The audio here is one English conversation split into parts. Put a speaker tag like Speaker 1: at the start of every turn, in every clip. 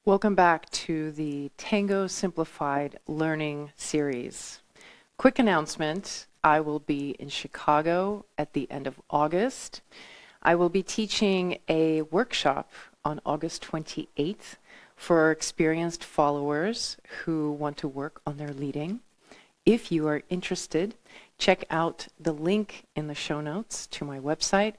Speaker 1: Welcome back to the Tango Simplified Learning Series. Quick announcement, I will be in Chicago at the end of August. I will be teaching a workshop on August 28th for experienced followers who want to work on their leading. If you are interested, check out the link in the show notes to my website,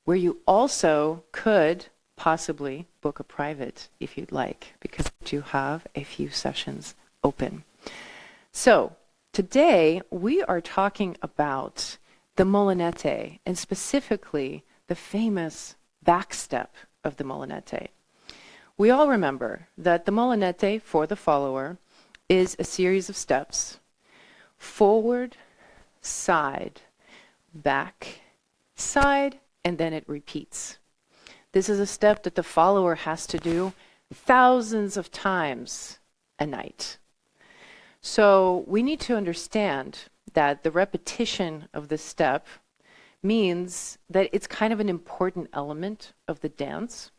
Speaker 1: where you also could possibly book a private if you'd like, because I do have a few sessions open. So today we are talking about the Molinete, and specifically the famous backstep of the Molinete. We all remember that the Molinete for the follower is a series of steps: forward, side, back, side, and then it repeats. This is a step that the follower has to do thousands of times a night. So we need to understand that the repetition of this step means that it's kind of an important element of the dance.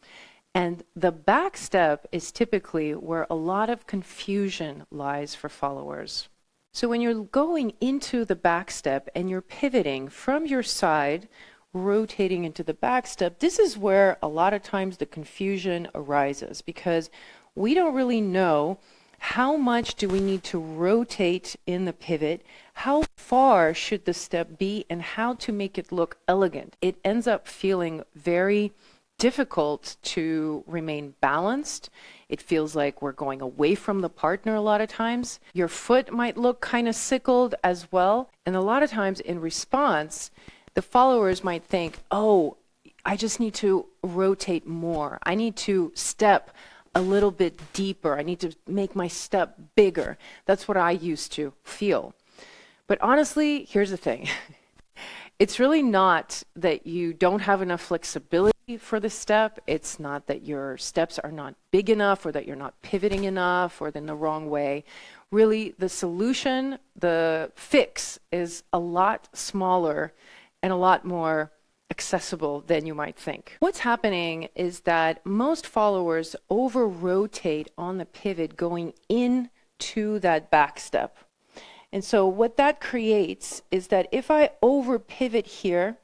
Speaker 1: And the back step is typically where a lot of confusion lies for followers. So when you're going into the back step and you're pivoting from your side, rotating into the back step, this is where a lot of times the confusion arises, because we don't really know how much do we need to rotate in the pivot, how far should the step be, and how to make it look elegant. It ends up feeling very difficult to remain balanced. It feels like we're going away from the partner a lot of times. Your foot might look kind of sickled as well. And a lot of times in response, the followers might think, oh, I just need to rotate more. I need to step a little bit deeper. I need to make my step bigger. That's what I used to feel. But honestly, here's the thing. It's really not that you don't have enough flexibility for the step. It's not that your steps are not big enough, or that you're not pivoting enough, or in the wrong way. Really, the solution, the fix, is a lot smaller and a lot more accessible than you might think. What's happening is that most followers over-rotate on the pivot going into that back step. And so what that creates is that if I over-pivot here,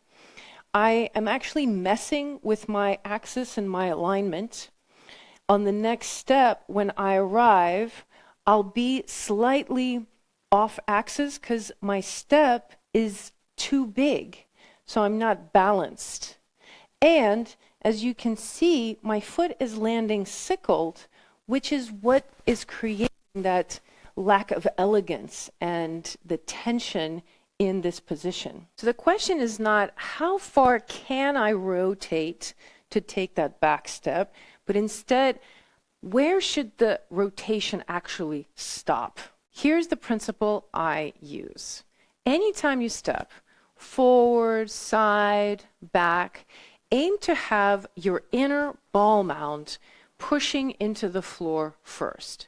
Speaker 1: I am actually messing with my axis and my alignment. On the next step, when I arrive, I'll be slightly off axis because my step is too big. So I'm not balanced. And as you can see, my foot is landing sickled, which is what is creating that lack of elegance and the tension in this position. So the question is not how far can I rotate to take that back step, but instead, where should the rotation actually stop? Here's the principle I use. Anytime you step, forward, side, back, aim to have your inner ball mount pushing into the floor first.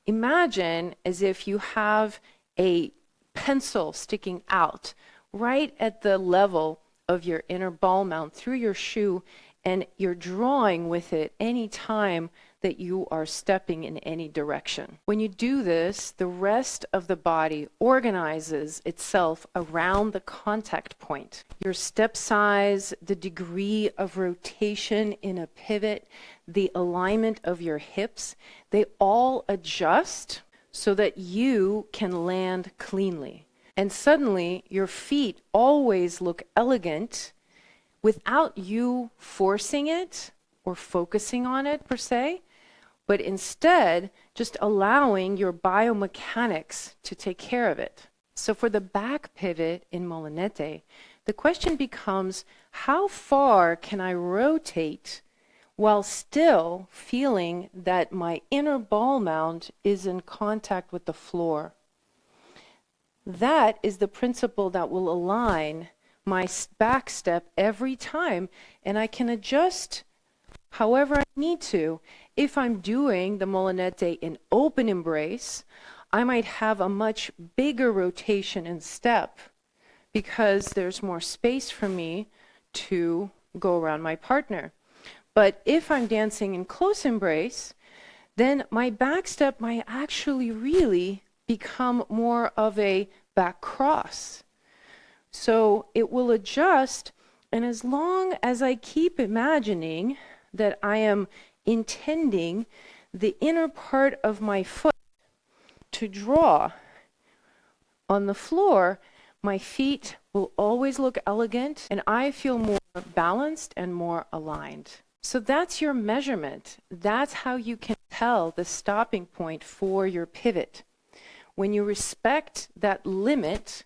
Speaker 1: Imagine as if you have a pencil sticking out right at the level of your inner ball mount through your shoe, and you're drawing with it any time that you are stepping in any direction. When you do this, the rest of the body organizes itself around the contact point. Your step size, the degree of rotation in a pivot, the alignment of your hips, they all adjust so that you can land cleanly. And suddenly, your feet always look elegant without you forcing it or focusing on it per se, but instead just allowing your biomechanics to take care of it. So for the back pivot in Molinete, the question becomes, how far can I rotate while still feeling that my inner ball mount is in contact with the floor? That is the principle that will align my back step every time, and I can adjust however I need to. If I'm doing the Molinete in open embrace, I might have a much bigger rotation in step because there's more space for me to go around my partner. But if I'm dancing in close embrace, then my back step might actually really become more of a back cross. So it will adjust, and as long as I keep imagining that I am intending the inner part of my foot to draw on the floor, my feet will always look elegant and I feel more balanced and more aligned. So that's your measurement. That's how you can tell the stopping point for your pivot. When you respect that limit,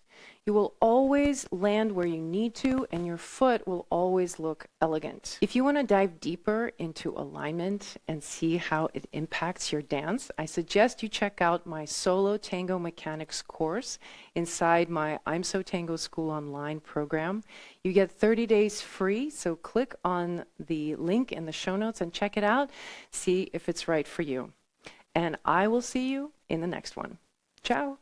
Speaker 1: you will always land where you need to, and your foot will always look elegant. If you want to dive deeper into alignment and see how it impacts your dance, I suggest you check out my solo tango mechanics course inside my IMSO Tango School Online program. You get 30 days free, so click on the link in the show notes and check it out. See if it's right for you. And I will see you in the next one. Ciao.